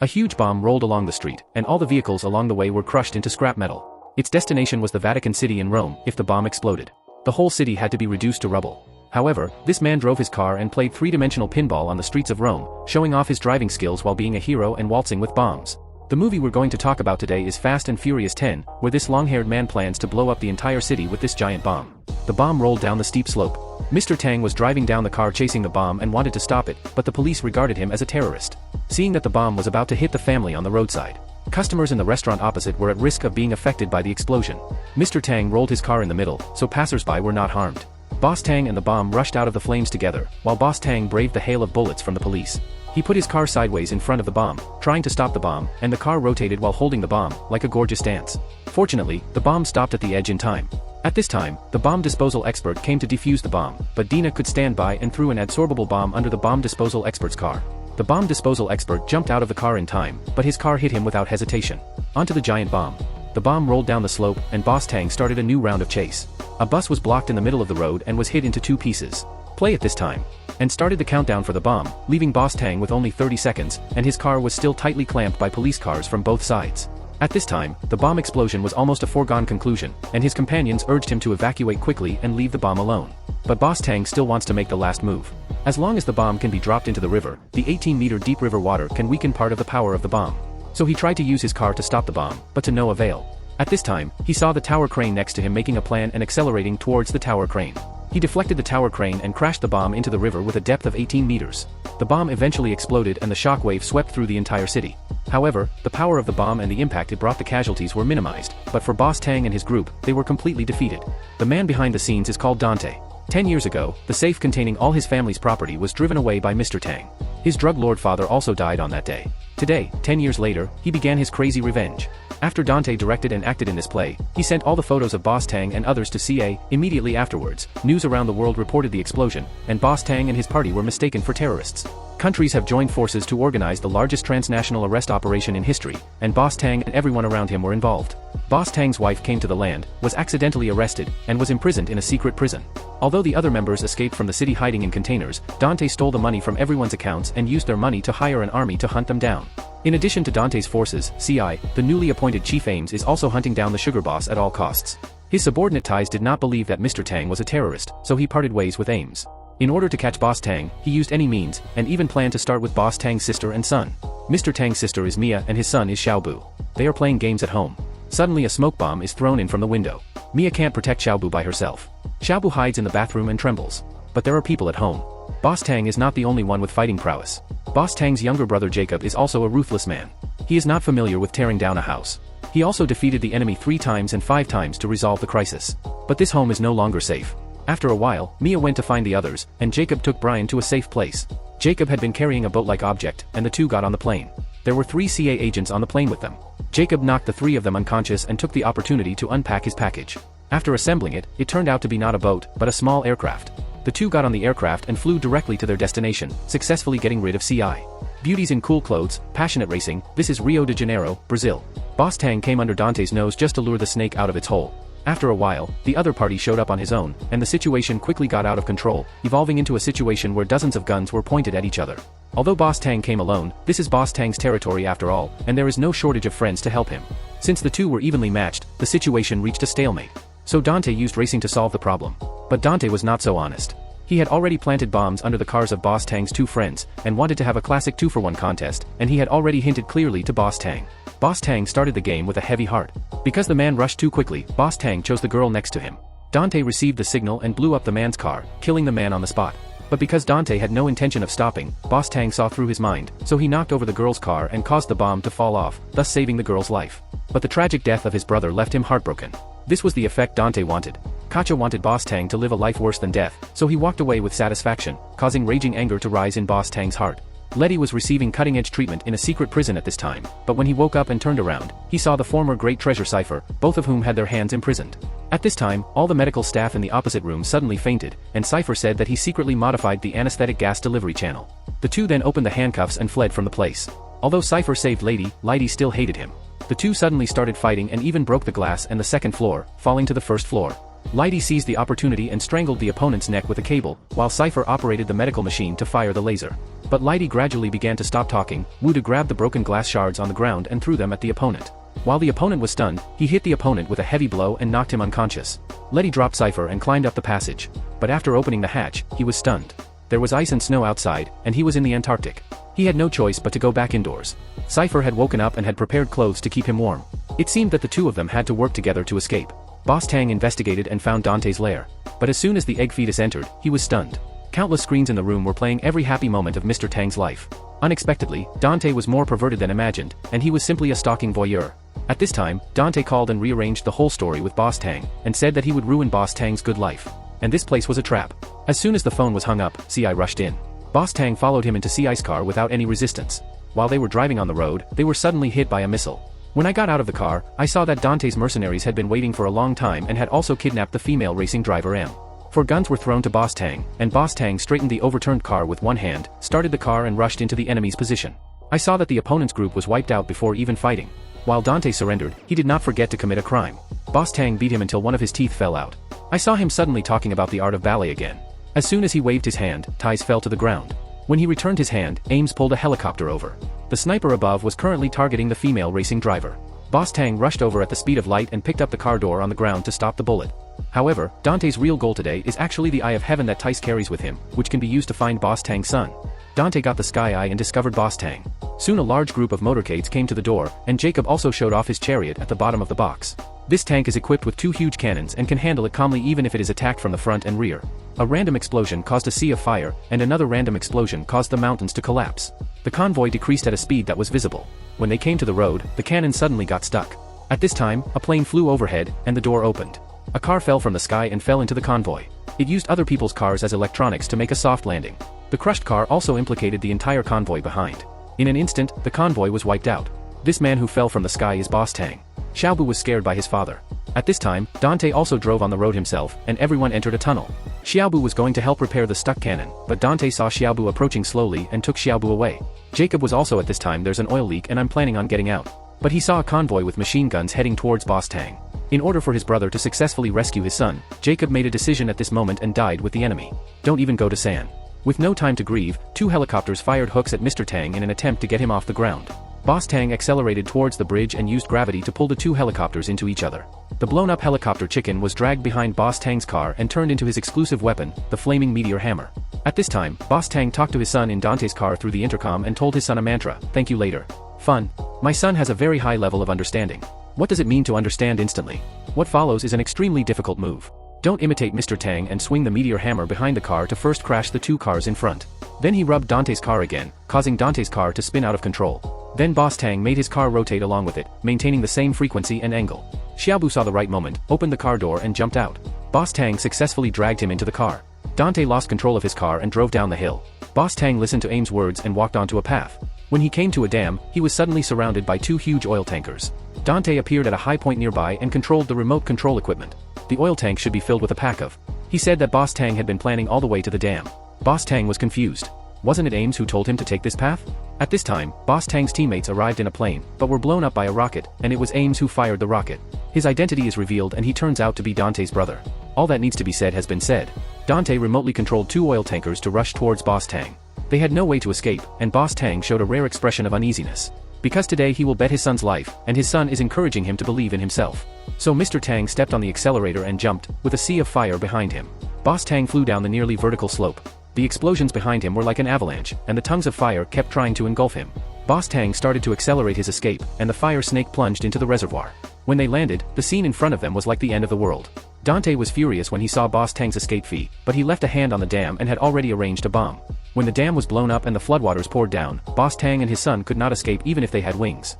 A huge bomb rolled along the street, and all the vehicles along the way were crushed into scrap metal. Its destination was the Vatican City in Rome. If the bomb exploded, the whole city had to be reduced to rubble. However, this man drove his car and played three-dimensional pinball on the streets of Rome, showing off his driving skills while being a hero and waltzing with bombs. The movie we're going to talk about today is Fast and Furious 10, where this long-haired man plans to blow up the entire city with this giant bomb. The bomb rolled down the steep slope. Mr. Tang was driving down the car chasing the bomb and wanted to stop it, but the police regarded him as a terrorist. Seeing that the bomb was about to hit the family on the roadside, customers in the restaurant opposite were at risk of being affected by the explosion. Mr. Tang rolled his car in the middle, so passers-by were not harmed. Boss Tang and the bomb rushed out of the flames together, while Boss Tang braved the hail of bullets from the police. He put his car sideways in front of the bomb, trying to stop the bomb, and the car rotated while holding the bomb, like a gorgeous dance. Fortunately, the bomb stopped at the edge in time. At this time, the bomb disposal expert came to defuse the bomb, but Dina could stand by and threw an adsorbable bomb under the bomb disposal expert's car. The bomb disposal expert jumped out of the car in time, but his car hit him without hesitation. Onto the giant bomb. The bomb rolled down the slope, and Boss Tang started a new round of chase. A bus was blocked in the middle of the road and was hit into two pieces. Play it this time. And started the countdown for the bomb, leaving Boss Tang with only 30 seconds, and his car was still tightly clamped by police cars from both sides. At this time, the bomb explosion was almost a foregone conclusion, and his companions urged him to evacuate quickly and leave the bomb alone. But Boss Tang still wants to make the last move. As long as the bomb can be dropped into the river, the 18-meter deep river water can weaken part of the power of the bomb. So he tried to use his car to stop the bomb, but to no avail. At this time, he saw the tower crane next to him making a plan and accelerating towards the tower crane. He deflected the tower crane and crashed the bomb into the river with a depth of 18 meters. The bomb eventually exploded and the shockwave swept through the entire city. However, the power of the bomb and the impact it brought the casualties were minimized, but for Boss Tang and his group, they were completely defeated. The man behind the scenes is called Dante. 10 years ago, the safe containing all his family's property was driven away by Mr. Tang. His drug lord father also died on that day. Today, 10 years later, he began his crazy revenge. After Dante directed and acted in this play, he sent all the photos of Boss Tang and others to CA. Immediately afterwards, news around the world reported the explosion, and Boss Tang and his party were mistaken for terrorists. Countries have joined forces to organize the largest transnational arrest operation in history, and Boss Tang and everyone around him were involved. Boss Tang's wife came to the land, was accidentally arrested, and was imprisoned in a secret prison. Although the other members escaped from the city hiding in containers, Dante stole the money from everyone's accounts and used their money to hire an army to hunt them down. In addition to Dante's forces, CI, the newly appointed Chief Ames is also hunting down the sugar boss at all costs. His subordinate Ties did not believe that Mr. Tang was a terrorist, so he parted ways with Ames. In order to catch Boss Tang, he used any means, and even planned to start with Boss Tang's sister and son. Mr. Tang's sister is Mia and his son is Xiaobu. They are playing games at home. Suddenly a smoke bomb is thrown in from the window. Mia can't protect Xiaobu by herself. Xiaobu hides in the bathroom and trembles. But there are people at home. Boss Tang is not the only one with fighting prowess. Boss Tang's younger brother Jacob is also a ruthless man. He is not familiar with tearing down a house. He also defeated the enemy 3 times and 5 times to resolve the crisis. But this home is no longer safe. After a while, Mia went to find the others, and Jacob took Brian to a safe place. Jacob had been carrying a boat-like object, and the two got on the plane. There were 3 CA agents on the plane with them. Jacob knocked the 3 of them unconscious and took the opportunity to unpack his package. After assembling it, it turned out to be not a boat, but a small aircraft. The two got on the aircraft and flew directly to their destination, successfully getting rid of CI. Beauties in cool clothes, passionate racing, this is Rio de Janeiro, Brazil. Boss Tang came under Dante's nose just to lure the snake out of its hole. After a while, the other party showed up on his own, and the situation quickly got out of control, evolving into a situation where dozens of guns were pointed at each other. Although Boss Tang came alone, this is Boss Tang's territory after all, and there is no shortage of friends to help him. Since the two were evenly matched, the situation reached a stalemate. So Dante used racing to solve the problem. But Dante was not so honest. He had already planted bombs under the cars of Boss Tang's 2 friends, and wanted to have a classic 2-for-1 contest, and he had already hinted clearly to Boss Tang. Boss Tang started the game with a heavy heart. Because the man rushed too quickly, Boss Tang chose the girl next to him. Dante received the signal and blew up the man's car, killing the man on the spot. But because Dante had no intention of stopping, Boss Tang saw through his mind, so he knocked over the girl's car and caused the bomb to fall off, thus saving the girl's life. But the tragic death of his brother left him heartbroken. This was the effect Dante wanted. Kacha wanted Boss Tang to live a life worse than death, so he walked away with satisfaction, causing raging anger to rise in Boss Tang's heart. Letty was receiving cutting-edge treatment in a secret prison at this time, but when he woke up and turned around, he saw the former Great Treasure Cypher, both of whom had their hands imprisoned. At this time, all the medical staff in the opposite room suddenly fainted, and Cypher said that he secretly modified the anesthetic gas delivery channel. The two then opened the handcuffs and fled from the place. Although Cypher saved Lady still hated him. The two suddenly started fighting and even broke the glass and the second floor, falling to the first floor. Lighty seized the opportunity and strangled the opponent's neck with a cable, while Cypher operated the medical machine to fire the laser. But Lighty gradually began to stop talking. Wuda grabbed the broken glass shards on the ground and threw them at the opponent. While the opponent was stunned, he hit the opponent with a heavy blow and knocked him unconscious. Letty dropped Cypher and climbed up the passage. But after opening the hatch, he was stunned. There was ice and snow outside, and he was in the Antarctic. He had no choice but to go back indoors. Cypher had woken up and had prepared clothes to keep him warm. It seemed that the two of them had to work together to escape. Boss Tang investigated and found Dante's lair. But as soon as the egg fetus entered, he was stunned. Countless screens in the room were playing every happy moment of Mr. Tang's life. Unexpectedly, Dante was more perverted than imagined, and he was simply a stalking voyeur. At this time, Dante called and rearranged the whole story with Boss Tang, and said that he would ruin Boss Tang's good life. And this place was a trap. As soon as the phone was hung up, CI rushed in. Boss Tang followed him into CI's car without any resistance. While they were driving on the road, they were suddenly hit by a missile. When I got out of the car, I saw that Dante's mercenaries had been waiting for a long time and had also kidnapped the female racing driver M. 4 guns were thrown to Boss Tang, and Boss Tang straightened the overturned car with one hand, started the car and rushed into the enemy's position. I saw that the opponent's group was wiped out before even fighting. While Dante surrendered, he did not forget to commit a crime. Boss Tang beat him until one of his teeth fell out. I saw him suddenly talking about the art of ballet again. As soon as he waved his hand, ties fell to the ground. When he returned his hand, Ames pulled a helicopter over. The sniper above was currently targeting the female racing driver. Boss Tang rushed over at the speed of light and picked up the car door on the ground to stop the bullet. However, Dante's real goal today is actually the Eye of Heaven that Tice carries with him, which can be used to find Boss Tang's son. Dante got the Sky Eye and discovered Boss Tang. Soon a large group of motorcades came to the door, and Jacob also showed off his chariot at the bottom of the box. This tank is equipped with 2 huge cannons and can handle it calmly even if it is attacked from the front and rear. A random explosion caused a sea of fire, and another random explosion caused the mountains to collapse. The convoy decreased at a speed that was visible. When they came to the road, the cannon suddenly got stuck. At this time, a plane flew overhead, and the door opened. A car fell from the sky and fell into the convoy. It used other people's cars as electronics to make a soft landing. The crushed car also implicated the entire convoy behind. In an instant, the convoy was wiped out. This man who fell from the sky is Boss Tang. Xiaobu was scared by his father. At this time, Dante also drove on the road himself, and everyone entered a tunnel. Xiaobu was going to help repair the stuck cannon, but Dante saw Xiaobu approaching slowly and took Xiaobu away. Jacob was also at this time. There's an oil leak and I'm planning on getting out. But he saw a convoy with machine guns heading towards Boss Tang. In order for his brother to successfully rescue his son, Jacob made a decision at this moment and died with the enemy. Don't even go to San. With no time to grieve, 2 helicopters fired hooks at Mr. Tang in an attempt to get him off the ground. Boss Tang accelerated towards the bridge and used gravity to pull the 2 helicopters into each other. The blown-up helicopter chicken was dragged behind Boss Tang's car and turned into his exclusive weapon, the flaming meteor hammer. At this time, Boss Tang talked to his son in Dante's car through the intercom and told his son a mantra, "Thank you later. Fun. My son has a very high level of understanding. What does it mean to understand instantly? What follows is an extremely difficult move. Don't imitate Mr. Tang and swing the meteor hammer behind the car to first crash the 2 cars in front." Then he rubbed Dante's car again, causing Dante's car to spin out of control. Then Boss Tang made his car rotate along with it, maintaining the same frequency and angle. Xiaobu saw the right moment, opened the car door and jumped out. Boss Tang successfully dragged him into the car. Dante lost control of his car and drove down the hill. Boss Tang listened to Ames' words and walked onto a path. When he came to a dam, he was suddenly surrounded by 2 huge oil tankers. Dante appeared at a high point nearby and controlled the remote control equipment. The oil tank should be filled with a pack of. He said that Boss Tang had been planning all the way to the dam. Boss Tang was confused. Wasn't it Ames who told him to take this path? At this time, Boss Tang's teammates arrived in a plane, but were blown up by a rocket, and it was Ames who fired the rocket. His identity is revealed and he turns out to be Dante's brother. All that needs to be said has been said. Dante remotely controlled 2 oil tankers to rush towards Boss Tang. They had no way to escape, and Boss Tang showed a rare expression of uneasiness. Because today he will bet his son's life, and his son is encouraging him to believe in himself. So Mr. Tang stepped on the accelerator and jumped, with a sea of fire behind him. Boss Tang flew down the nearly vertical slope. The explosions behind him were like an avalanche, and the tongues of fire kept trying to engulf him. Boss Tang started to accelerate his escape, and the fire snake plunged into the reservoir. When they landed, the scene in front of them was like the end of the world. Dante was furious when he saw Boss Tang's escape fee, but he left a hand on the dam and had already arranged a bomb. When the dam was blown up and the floodwaters poured down, Boss Tang and his son could not escape even if they had wings.